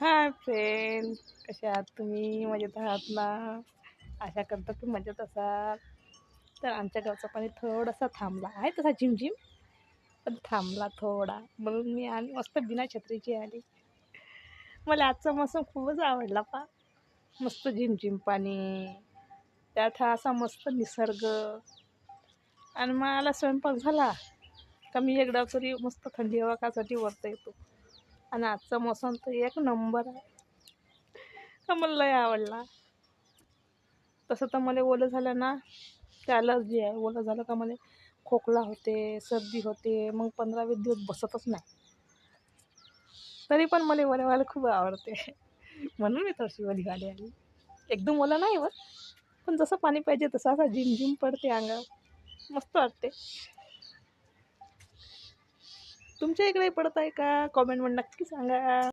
Hi friend, कसे आहात तुम्ही? मजेत आहात ना? आशा करतो की मजेत असाल. तर आमच्या गावचा पाणी थोडासा थांबला आहे, तसा झिमझिम, पण थांबला थोडा, म्हणून मी आली मस्त बिना छत्रीची आली. मला आजचा मोसम खूपच आवडला पा. मस्त झिमझिम पाणी, त्यात हा असा मस्त निसर्ग. आणि मला स्वयंपाक झाला का मी एकदा तरी मस्त थंडी हवा खासाठी वरता येतो. आणि आजचा मोसम तर एक नंबर आहे, का मला लय आवडला. तसं तर मला ओलं झालं ना, ते ॲलर्जी आहे. ओलं झालं का मला खोकला होते, सर्दी होते, मग 15-20 दिवस बसतच नाही. तरी पण मला ओलं व्हायला खूप आवडते. म्हणून मी थोडीशी ओली झाली आली. एकदम ओलं नाही होत, पण जसं पाणी पाहिजे तसं असा झिमझिम पडते अंगावर, मस्त वाटते. तुमच्या इकडे पडत आहे का? कॉमेंटमध्ये नक्की सांगा.